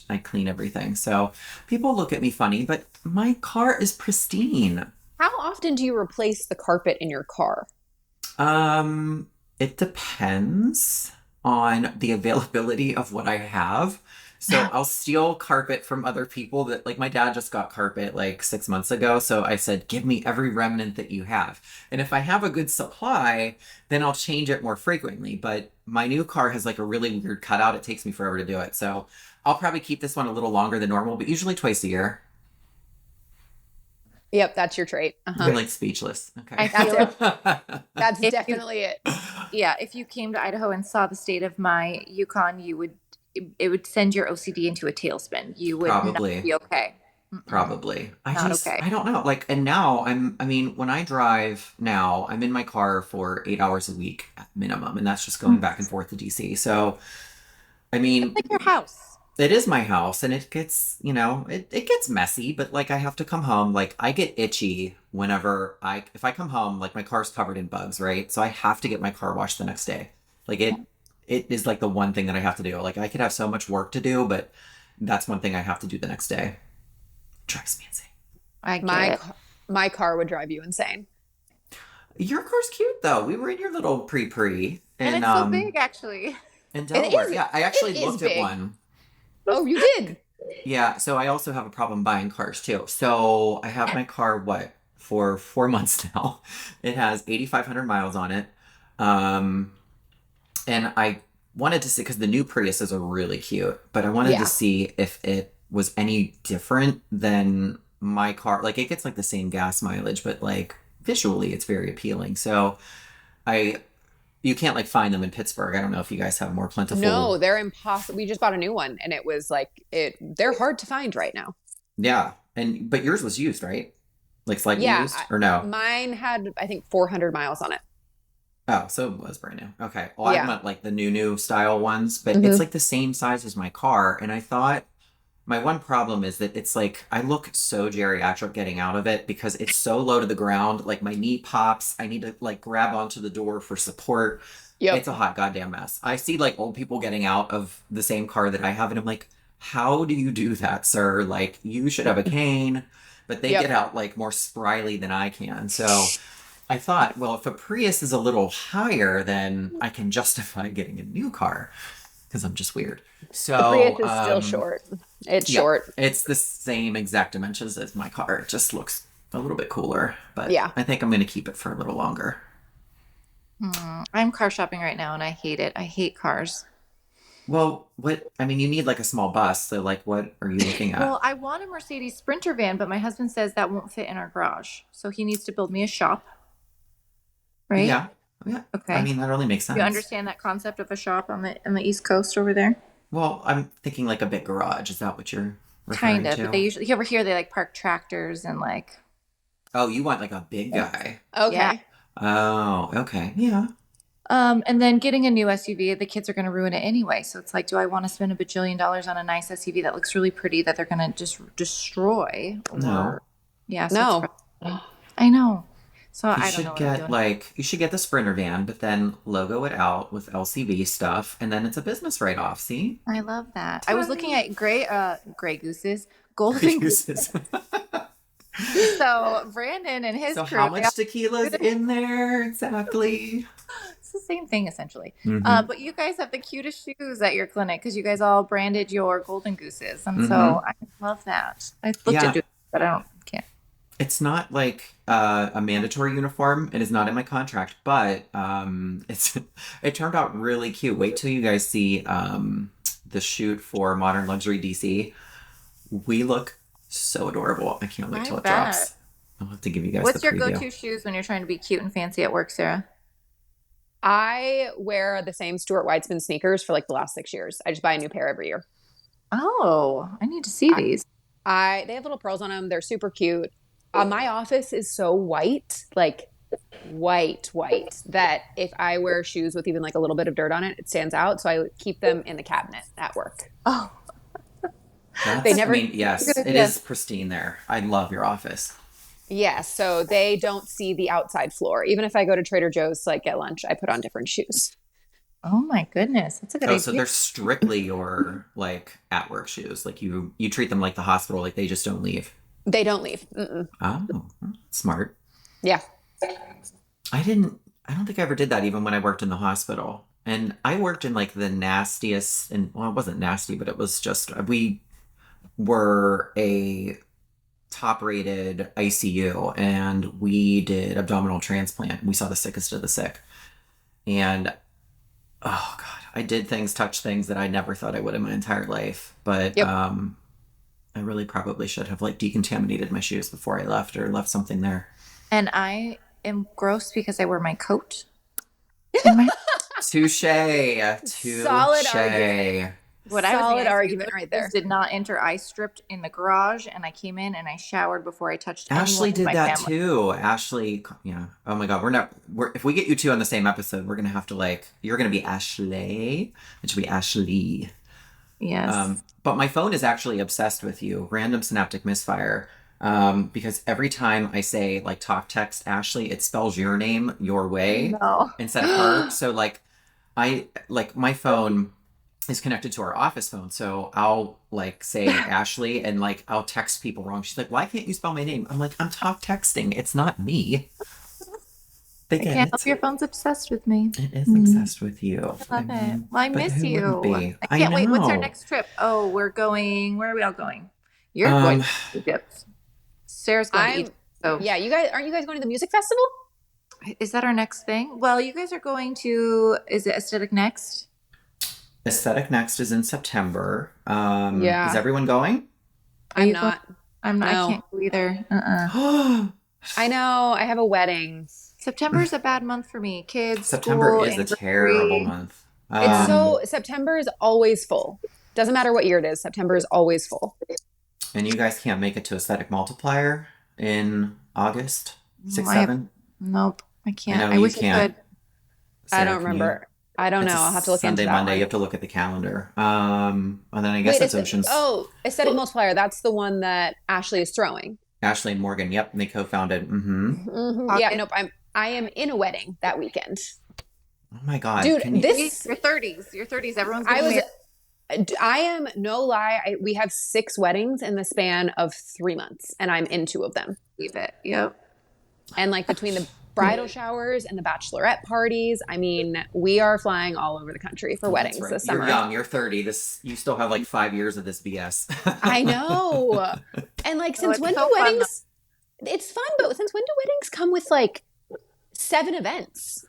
[SPEAKER 2] I clean everything. So people look at me funny, but my car is pristine.
[SPEAKER 3] How often do you replace the carpet in your car?
[SPEAKER 2] It depends on the availability of what I have. So I'll steal carpet from other people that, like, my dad just got carpet like 6 months ago. So I said, give me every remnant that you have. And if I have a good supply, then I'll change it more frequently. But my new car has like a really weird cutout. It takes me forever to do it. So I'll probably keep this one a little longer than normal, but usually twice a year.
[SPEAKER 3] Yep, that's your trait.
[SPEAKER 2] You're like speechless. Okay.
[SPEAKER 4] I feel
[SPEAKER 3] That's
[SPEAKER 4] If
[SPEAKER 3] definitely it.
[SPEAKER 4] yeah, if you came to Idaho and saw the state of my Yukon, it would send your OCD into a tailspin. You would
[SPEAKER 2] Probably.
[SPEAKER 4] not be okay.
[SPEAKER 2] Probably.
[SPEAKER 4] Not okay.
[SPEAKER 2] I don't know. Like, and now when I drive now, I'm in my car for 8 hours a week at minimum. And that's just going back and forth to DC. So, I mean,
[SPEAKER 4] It's like your house.
[SPEAKER 2] it is my house, and it gets, it gets messy, but like I have to come home. Like, I get itchy if I come home, like my car's covered in bugs, right? So I have to get my car washed the next day. Like it is like the one thing that I have to do. Like, I could have so much work to do, but that's one thing I have to do the next day. It drives me insane.
[SPEAKER 4] I get it.
[SPEAKER 3] My car would drive you insane.
[SPEAKER 2] Your car's cute though. We were in your little pre
[SPEAKER 4] And it's so big, actually.
[SPEAKER 2] in Delaware.
[SPEAKER 3] is-
[SPEAKER 2] Yeah, I actually
[SPEAKER 3] it is
[SPEAKER 2] looked at
[SPEAKER 3] big.
[SPEAKER 2] one.
[SPEAKER 3] Oh, you did?
[SPEAKER 2] Yeah, so I also have a problem buying cars too. So I have my car, for 4 months now. It has 8,500 miles on it. And I wanted to see, because the new Priuses are really cute, but I wanted
[SPEAKER 3] Yeah.
[SPEAKER 2] to see if it was any different than my car. Like, it gets like the same gas mileage, but like visually it's very appealing. So you can't like find them in Pittsburgh. I don't know if you guys have more plentiful.
[SPEAKER 3] No, they're impossible. We just bought a new one, and it was like they're hard to find right now.
[SPEAKER 2] Yeah. But yours was used, right? Like slightly
[SPEAKER 3] Yeah,
[SPEAKER 2] used or no?
[SPEAKER 3] Mine had, I think, 400 miles on it.
[SPEAKER 2] Oh, so it was brand new. Okay. Well,
[SPEAKER 3] Yeah.
[SPEAKER 2] I meant like the new style ones, but
[SPEAKER 3] Mhm.
[SPEAKER 2] it's like the same size as my car. And I thought my one problem is that it's like I look so geriatric getting out of it because it's so low to the ground. Like, my knee pops. I need to like grab onto the door for support.
[SPEAKER 3] Yep.
[SPEAKER 2] It's a hot goddamn mess. I see like old people getting out of the same car that I have, and I'm like, how do you do that, sir? Like, you should have a cane, but they
[SPEAKER 3] Yep.
[SPEAKER 2] get out like more spryly than I can. So I thought, well, if a Prius is a little higher, then I can justify getting a new car because I'm just weird. So
[SPEAKER 3] The Prius is still short. It's
[SPEAKER 2] yeah,
[SPEAKER 3] short.
[SPEAKER 2] It's the same exact dimensions as my car. It just looks a little bit cooler, but
[SPEAKER 3] Yeah.
[SPEAKER 2] I think I'm going to keep it for a little longer.
[SPEAKER 4] I'm car shopping right now, and I hate it. I hate cars.
[SPEAKER 2] Well, you need like a small bus. So like, what are you looking at?
[SPEAKER 4] Well, I want a Mercedes Sprinter van, but my husband says that won't fit in our garage. So he needs to build me a shop. Right?
[SPEAKER 2] Yeah. Yeah.
[SPEAKER 4] Okay.
[SPEAKER 2] I mean, that really makes sense.
[SPEAKER 4] You understand that concept of a shop on the East Coast over there?
[SPEAKER 2] Well, I'm thinking like a big garage. Is that what you're referring
[SPEAKER 4] Kind of.
[SPEAKER 2] to?
[SPEAKER 4] But they usually over here they like park tractors and like.
[SPEAKER 2] Oh, you want like a big guy.
[SPEAKER 3] Okay.
[SPEAKER 4] Yeah.
[SPEAKER 2] Oh, okay. Yeah.
[SPEAKER 4] And then getting a new SUV, the kids are going to ruin it anyway. So it's like, do I want to spend $1 bajillion on a nice SUV that looks really pretty that they're going to just destroy?
[SPEAKER 2] No.
[SPEAKER 4] Yeah. So
[SPEAKER 3] No.
[SPEAKER 4] it's frustrating. I know. So
[SPEAKER 2] You
[SPEAKER 4] I don't
[SPEAKER 2] should
[SPEAKER 4] know what I'm
[SPEAKER 2] get
[SPEAKER 4] doing.
[SPEAKER 2] you should get the Sprinter van, but then logo it out with LCV stuff, and then it's a business write-off. See?
[SPEAKER 4] I love that. I was looking at gray gooses, golden gooses.
[SPEAKER 2] Uses.
[SPEAKER 4] So Brandon and his
[SPEAKER 2] So
[SPEAKER 4] crew.
[SPEAKER 2] how much tequila's in there exactly?
[SPEAKER 4] It's the same thing essentially.
[SPEAKER 2] Mhm.
[SPEAKER 4] But you guys have the cutest shoes at your clinic because you guys all branded your golden gooses, and so
[SPEAKER 2] Mhm.
[SPEAKER 4] I love that. I looked
[SPEAKER 2] Yeah.
[SPEAKER 4] at it, but I can't.
[SPEAKER 2] It's not like a mandatory uniform. It is not in my contract, but it turned out really cute. Wait till you guys see the shoot for Modern Luxury DC. We look so adorable. I can't wait
[SPEAKER 4] I
[SPEAKER 2] till it
[SPEAKER 4] bet.
[SPEAKER 2] drops. I'll have to give you guys
[SPEAKER 4] What's
[SPEAKER 2] the
[SPEAKER 4] your
[SPEAKER 2] preview.
[SPEAKER 4] go-to shoes when you're trying to be cute and fancy at work, Sarah?
[SPEAKER 3] I wear the same Stuart Weitzman sneakers for like the last 6 years. I just buy a new pair every year.
[SPEAKER 4] Oh, I need to see these.
[SPEAKER 3] They have little pearls on them. They're super cute. My office is so white, like white, that if I wear shoes with even like a little bit of dirt on it, it stands out. So I keep them in the cabinet at work.
[SPEAKER 4] Oh,
[SPEAKER 2] That's,
[SPEAKER 3] They never-
[SPEAKER 2] I mean, yes,
[SPEAKER 4] Good
[SPEAKER 2] it
[SPEAKER 4] idea.
[SPEAKER 2] is pristine there. I love your office.
[SPEAKER 3] Yes, so they don't see the outside floor. Even if I go to Trader Joe's to like get lunch, I put on different shoes.
[SPEAKER 4] Oh my goodness, that's a good
[SPEAKER 2] Oh,
[SPEAKER 4] idea.
[SPEAKER 2] so they're strictly your like at work shoes. Like you treat them like the hospital, like they just don't leave.
[SPEAKER 3] They don't leave. Mm-mm.
[SPEAKER 2] Oh, smart.
[SPEAKER 3] Yeah.
[SPEAKER 2] I don't think I ever did that even when I worked in the hospital. And I worked in like the nastiest, and well, it wasn't nasty, but it was just, we were a top rated ICU and we did abdominal transplant. We saw the sickest of the sick. And oh God, I did touch things that I never thought I would in my entire life. But
[SPEAKER 3] Yep.
[SPEAKER 2] I really probably should have like decontaminated my shoes before I left or left something there.
[SPEAKER 4] And I am gross because I wear my coat. in my-
[SPEAKER 2] Touche.
[SPEAKER 3] Solid argument.
[SPEAKER 4] What I was
[SPEAKER 3] Solid
[SPEAKER 4] gonna say,
[SPEAKER 3] argument
[SPEAKER 4] those
[SPEAKER 3] right there.
[SPEAKER 4] shoes did not enter. I stripped in the garage and I came in and I showered before I touched anyone
[SPEAKER 2] Ashleigh
[SPEAKER 4] in
[SPEAKER 2] did
[SPEAKER 4] my
[SPEAKER 2] that
[SPEAKER 4] family.
[SPEAKER 2] too. Ashleigh, yeah. Oh my God, if we get you two on the same episode, we're gonna have to like, you're gonna be Ashleigh, it should be Ashleigh.
[SPEAKER 4] Yes.
[SPEAKER 2] But my phone is actually obsessed with you. Random synaptic misfire. Because every time I say like talk text Ashleigh, it spells your name your way
[SPEAKER 4] No.
[SPEAKER 2] instead of her. So like my phone is connected to our office phone. So I'll like say Ashleigh and like I'll text people wrong. She's like, why can't you spell my name? I'm like, I'm talk texting. It's not me. They
[SPEAKER 4] I
[SPEAKER 2] get
[SPEAKER 4] can't
[SPEAKER 2] it.
[SPEAKER 4] help your phone's obsessed with me.
[SPEAKER 2] It is obsessed with you.
[SPEAKER 4] I love it. Well, I
[SPEAKER 2] but
[SPEAKER 4] miss
[SPEAKER 2] who
[SPEAKER 4] you.
[SPEAKER 2] wouldn't be?
[SPEAKER 4] I can't wait. What's our
[SPEAKER 2] know.
[SPEAKER 4] next trip? Oh, where are we all going? You're going to Egypt. Sarah's going to Egypt. So
[SPEAKER 3] Yeah, aren't you guys going to the music festival?
[SPEAKER 4] is that our next thing? Well, you guys are going to, is it Aesthetic Next?
[SPEAKER 2] Aesthetic Next is in September.
[SPEAKER 3] Yeah.
[SPEAKER 2] Is everyone going?
[SPEAKER 3] I'm not.
[SPEAKER 4] I'm not.
[SPEAKER 3] No.
[SPEAKER 4] I can't go either.
[SPEAKER 3] I know. I have a wedding.
[SPEAKER 4] September is a bad month for me. Kids,
[SPEAKER 2] September
[SPEAKER 4] school,
[SPEAKER 2] is a
[SPEAKER 4] anniversary.
[SPEAKER 2] terrible month.
[SPEAKER 3] September is always full. Doesn't matter what year it is. September is always full.
[SPEAKER 2] And you guys can't make it to Aesthetic Multiplier in August?
[SPEAKER 4] No,
[SPEAKER 2] 6,
[SPEAKER 4] I have-
[SPEAKER 2] 7?
[SPEAKER 4] Nope, I can't.
[SPEAKER 2] I know
[SPEAKER 4] I
[SPEAKER 2] you
[SPEAKER 4] wish I
[SPEAKER 2] can't.
[SPEAKER 4] could.
[SPEAKER 3] I
[SPEAKER 2] Sarah,
[SPEAKER 3] don't
[SPEAKER 2] can you?
[SPEAKER 3] remember. I don't
[SPEAKER 2] It's
[SPEAKER 3] know.
[SPEAKER 2] a
[SPEAKER 3] I'll have to look
[SPEAKER 2] Sunday,
[SPEAKER 3] into that
[SPEAKER 2] Monday.
[SPEAKER 3] one.
[SPEAKER 2] You have to look at the calendar. And then I guess it's Ocean's.
[SPEAKER 3] Aesthetic Multiplier. That's the one that Ashleigh is throwing.
[SPEAKER 2] Ashleigh and Morgan. Yep, they co-founded. Mm-hmm.
[SPEAKER 3] Yeah, nope. I am in a wedding that weekend.
[SPEAKER 2] Oh my God.
[SPEAKER 3] Dude,
[SPEAKER 2] Can you-
[SPEAKER 4] Your 30s. Your 30s. Everyone's getting married.
[SPEAKER 3] I am no lie. We have 6 weddings in the span of 3 months, and I'm in 2 of them.
[SPEAKER 4] Leave it. Yep.
[SPEAKER 3] And like between the bridal showers and the bachelorette parties, I mean, we are flying all over the country for weddings
[SPEAKER 2] That's right.
[SPEAKER 3] this summer.
[SPEAKER 2] You're young. You're 30. You still have like 5 years of this BS.
[SPEAKER 3] I know. And like, since
[SPEAKER 4] it's
[SPEAKER 3] when
[SPEAKER 4] so
[SPEAKER 3] do
[SPEAKER 4] fun.
[SPEAKER 3] weddings? It's fun, but since when do weddings come with like 7 events?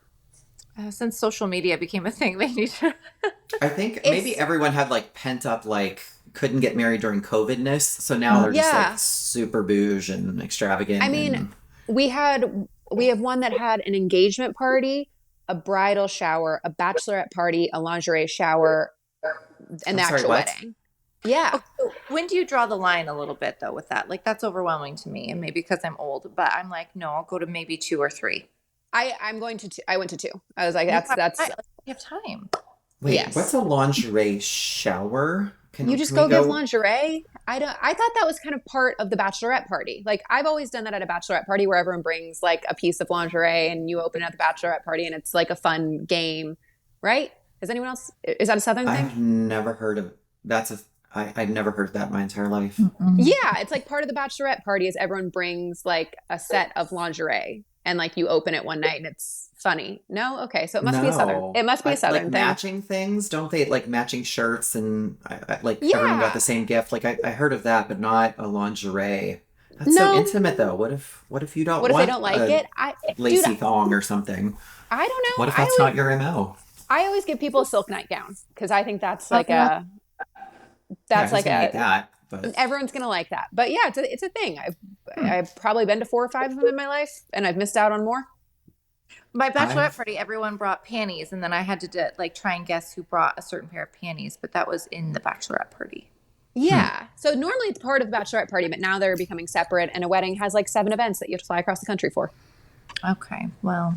[SPEAKER 4] Since social media became a thing, they need to.
[SPEAKER 2] I think maybe everyone had like pent up, like couldn't get married during COVID-ness. So now they're just like super bouge and extravagant.
[SPEAKER 3] I mean, we have one that had an engagement party, a bridal shower, a bachelorette party, a lingerie shower, and the actual wedding. Yeah.
[SPEAKER 4] So when do you draw the line a little bit though with that? Like that's overwhelming to me, and maybe because I'm old, but I'm like, no, I'll go to maybe 2 or 3.
[SPEAKER 3] I'm going to 2. I went to 2. I was like, that's
[SPEAKER 4] You have time.
[SPEAKER 2] wait,
[SPEAKER 3] yes.
[SPEAKER 2] what's a lingerie shower?
[SPEAKER 3] You just go give lingerie. I thought that was kind of part of the bachelorette party. Like I've always done that at a bachelorette party where everyone brings like a piece of lingerie and you open it at the bachelorette party and it's like a fun game, right? Is anyone else? Is that a Southern thing?
[SPEAKER 2] I've never heard of I've never heard that my entire life.
[SPEAKER 3] Yeah, it's like part of the bachelorette party is everyone brings like a set of lingerie and like you open it one night and it's funny. No, okay, so it must be a Southern. It must be a Southern
[SPEAKER 2] like
[SPEAKER 3] thing.
[SPEAKER 2] matching things, don't they? Like matching shirts and like
[SPEAKER 3] Yeah.
[SPEAKER 2] everyone got the same gift. Like I heard of that, but not a lingerie. That's
[SPEAKER 3] No.
[SPEAKER 2] so intimate though. What if you don't?
[SPEAKER 3] What if
[SPEAKER 2] want
[SPEAKER 3] they don't like
[SPEAKER 2] a
[SPEAKER 3] it?
[SPEAKER 2] lacy thong or something.
[SPEAKER 3] I don't know.
[SPEAKER 2] What if that's not your MO?
[SPEAKER 3] I always give people a silk nightgown because I think that's like
[SPEAKER 2] Yeah,
[SPEAKER 3] that's
[SPEAKER 2] who's
[SPEAKER 3] like
[SPEAKER 2] gonna hate
[SPEAKER 3] a
[SPEAKER 2] that. But
[SPEAKER 3] everyone's gonna like that. But yeah, it's a thing. I've probably been to 4 or 5 of them in my life, and I've missed out on more.
[SPEAKER 4] My bachelorette party, everyone brought panties, and then I had to like try and guess who brought a certain pair of panties, but that was in the bachelorette party.
[SPEAKER 3] Yeah. So normally it's part of the bachelorette party, but now they're becoming separate, and a wedding has like 7 events that you have to fly across the country for.
[SPEAKER 4] Okay, well.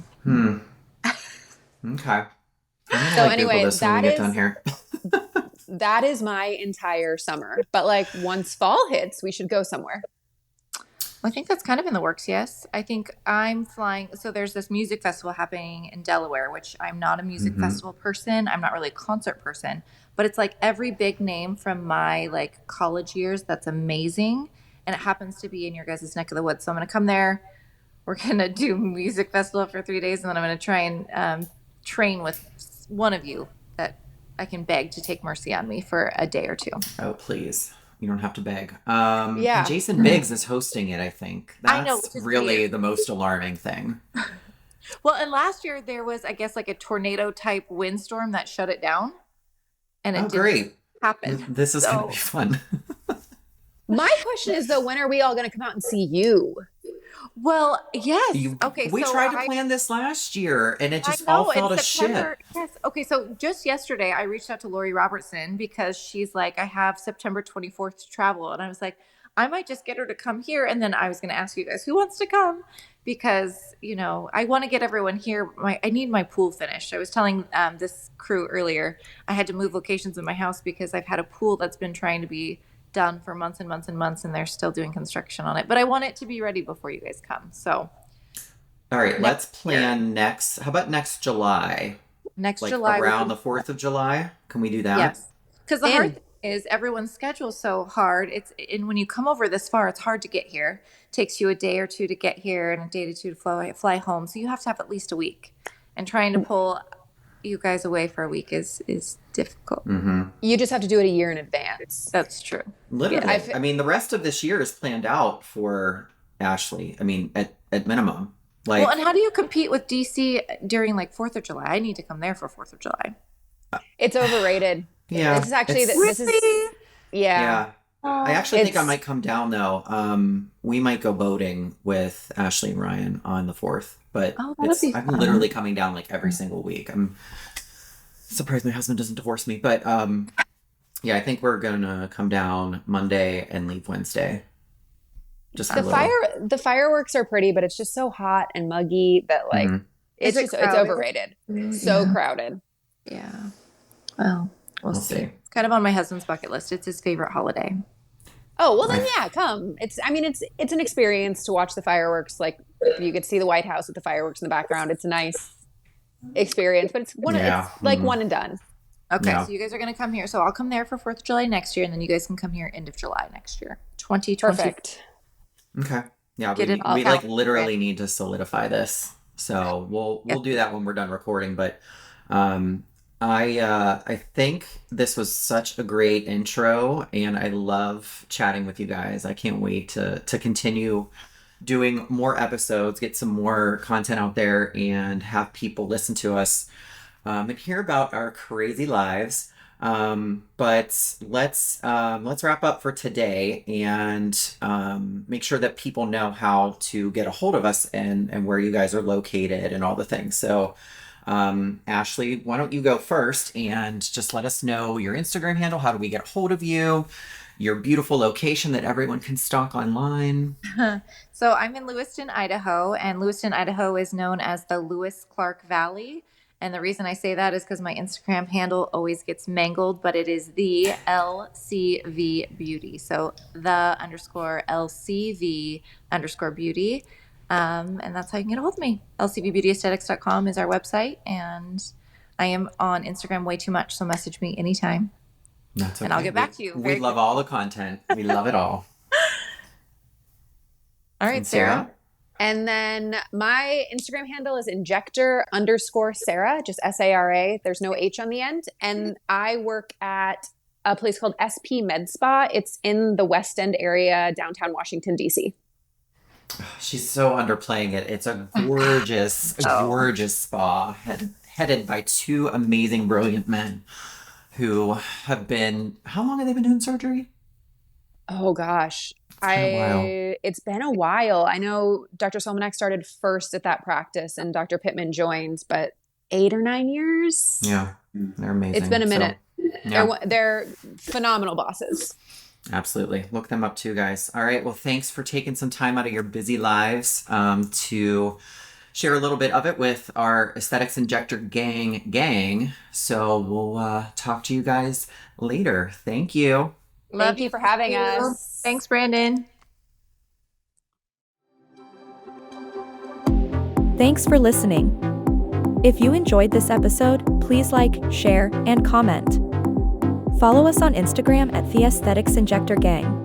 [SPEAKER 2] Okay.
[SPEAKER 3] So anyway,
[SPEAKER 2] when we get done here.
[SPEAKER 3] that is my entire summer. But like once fall hits, we should go somewhere.
[SPEAKER 4] I think that's kind of in the works, yes. I think I'm flying. So there's this music festival happening in Delaware, which I'm not a music
[SPEAKER 2] Mm-hmm.
[SPEAKER 4] festival person. I'm not really a concert person, but it's like every big name from my like college years that's amazing. And it happens to be in your guys' neck of the woods. So I'm going to come there. We're going to do music festival for 3 days. And then I'm going to try and train with one of you that I can beg to take mercy on me for a day or two.
[SPEAKER 2] Oh, please. You don't have to beg.
[SPEAKER 3] Yeah.
[SPEAKER 2] And Jason Biggs is hosting it, I think.
[SPEAKER 4] I know,
[SPEAKER 2] That's
[SPEAKER 4] which is
[SPEAKER 2] really
[SPEAKER 4] weird.
[SPEAKER 2] the most alarming thing.
[SPEAKER 4] Well, and last year there was, I guess, like a tornado type windstorm that shut it down, and it
[SPEAKER 2] Oh,
[SPEAKER 4] didn't
[SPEAKER 2] great.
[SPEAKER 4] happen.
[SPEAKER 2] This is going to
[SPEAKER 4] So,
[SPEAKER 2] be fun.
[SPEAKER 3] My question is though, when are we all going to come out and see you?
[SPEAKER 4] well, yes. Okay,
[SPEAKER 2] We
[SPEAKER 4] so
[SPEAKER 2] tried to plan this last year, and it
[SPEAKER 4] I
[SPEAKER 2] just all
[SPEAKER 4] know
[SPEAKER 2] fell
[SPEAKER 4] in
[SPEAKER 2] to
[SPEAKER 4] September.
[SPEAKER 2] shit.
[SPEAKER 4] Yes. Okay, so just yesterday I reached out to Lori Robertson because she's like, I have September 24th to travel, and I was like, I might just get her to come here, and then I was going to ask you guys who wants to come because I want to get everyone here. I need my pool finished. I was telling this crew earlier I had to move locations in my house because I've had a pool that's been trying to be done for months and months and months, and they're still doing construction on it. But I want it to be ready before you guys come. So
[SPEAKER 2] All right, let's
[SPEAKER 4] next year,
[SPEAKER 2] plan next. How about next July?
[SPEAKER 4] next
[SPEAKER 2] Like
[SPEAKER 4] July, we
[SPEAKER 2] around
[SPEAKER 4] can.
[SPEAKER 2] the 4th of July? Can we do that?
[SPEAKER 4] Yes. Because the hard
[SPEAKER 3] In.
[SPEAKER 4] thing is everyone's schedule is so hard. And when you come over this far, it's hard to get here. It takes you a day or two to get here and a day or two to fly home. So you have to have at least a week. And trying to pull you guys away for a week is difficult.
[SPEAKER 2] Mm-hmm.
[SPEAKER 3] You just have to do it a year in advance.
[SPEAKER 4] That's true.
[SPEAKER 2] Literally.
[SPEAKER 3] Yeah,
[SPEAKER 2] I mean, the rest of this year is planned out for Ashleigh. I mean, at minimum. Like,
[SPEAKER 4] Well, and how do you compete with DC during like 4th of July? I need to come there for 4th of July.
[SPEAKER 3] It's overrated.
[SPEAKER 2] yeah.
[SPEAKER 3] This is actually,
[SPEAKER 2] it's-
[SPEAKER 3] this is, yeah.
[SPEAKER 2] yeah. I
[SPEAKER 4] Oh,
[SPEAKER 2] actually think I
[SPEAKER 3] It's-
[SPEAKER 2] might come down though. We might go boating with Ashley and Ryan on the 4th, but
[SPEAKER 4] Oh, that'd be
[SPEAKER 2] I'm
[SPEAKER 4] fun.
[SPEAKER 2] literally coming down like every single week. I'm surprised my husband doesn't divorce me, but yeah, I think we're gonna come down Monday and leave Wednesday. Just a little.
[SPEAKER 3] The fireworks are pretty, but it's just so hot and muggy that like
[SPEAKER 2] Mhm.
[SPEAKER 3] it's
[SPEAKER 4] Is it
[SPEAKER 3] just it's
[SPEAKER 4] crowded?
[SPEAKER 3] overrated. So
[SPEAKER 4] Yeah.
[SPEAKER 3] crowded.
[SPEAKER 4] Yeah. Well, we'll
[SPEAKER 2] We'll
[SPEAKER 4] see.
[SPEAKER 2] see.
[SPEAKER 4] It's kind of on my husband's bucket list. It's his favorite holiday.
[SPEAKER 3] Oh, well then yeah, come. It's an experience to watch the fireworks. Like you could see the White House with the fireworks in the background. It's a nice experience, but it's
[SPEAKER 2] Yeah.
[SPEAKER 3] it's like
[SPEAKER 2] Mhm.
[SPEAKER 3] one and done.
[SPEAKER 4] Okay,
[SPEAKER 2] Yeah.
[SPEAKER 4] so you guys are going to come here. So I'll come there for 4th of July next year, and then you guys can come here end of July next year. 2020.
[SPEAKER 3] Perfect.
[SPEAKER 2] Okay. Yeah,
[SPEAKER 4] Get it all
[SPEAKER 2] we like
[SPEAKER 4] out.
[SPEAKER 2] literally need to solidify this. So we'll do that when we're done recording. But I think this was such a great intro, and I love chatting with you guys. I can't wait to continue doing more episodes, get some more content out there, and have people listen to us and hear about our crazy lives. But let's wrap up for today and make sure that people know how to get a hold of us and where you guys are located and all the things. So, Ashleigh, why don't you go first and just let us know your Instagram handle? How do we get a hold of you? Your beautiful location that everyone can stalk online.
[SPEAKER 4] So I'm in Lewiston, Idaho, and Lewiston, Idaho is known as the Lewis Clark Valley. And the reason I say that is because my Instagram handle always gets mangled, but it is the LCV Beauty. So the _LCV _beauty. And that's how you can get a hold of me. LCVBeautyAesthetics.com is our website. And I am on Instagram way too much, so message me anytime.
[SPEAKER 2] That's okay.
[SPEAKER 4] And I'll get back to you
[SPEAKER 2] We
[SPEAKER 4] very
[SPEAKER 2] love all the content. We love it all.
[SPEAKER 4] All right,
[SPEAKER 2] And
[SPEAKER 4] Sarah.
[SPEAKER 3] And then my Instagram handle is Injector _Sarah, just SARA. There's no H on the end. And I work at a place called S P MedSpa. It's in the West End area, downtown Washington, D.C.
[SPEAKER 2] She's so underplaying it. It's a gorgeous, gorgeous spa headed by two amazing, brilliant men who have been, how long have they been doing surgery?
[SPEAKER 3] Oh gosh.
[SPEAKER 2] been a while.
[SPEAKER 3] It's been a while. I know Dr. Solmanek started first at that practice and Dr. Pittman joined, but 8 or 9 years.
[SPEAKER 2] Yeah, they're amazing.
[SPEAKER 3] It's been a minute.
[SPEAKER 2] Yeah,
[SPEAKER 3] They're phenomenal bosses.
[SPEAKER 2] absolutely. Look them up too, guys. All right. Well, thanks for taking some time out of your busy lives to share a little bit of it with our Aesthetics Injector gang. So we'll talk to you guys later. Thank you.
[SPEAKER 3] Thank you for having us.
[SPEAKER 4] Thanks, Brandon.
[SPEAKER 1] Thanks for listening. If you enjoyed this episode, please like, share, and comment. Follow us on Instagram at The Aesthetics Injector Gang.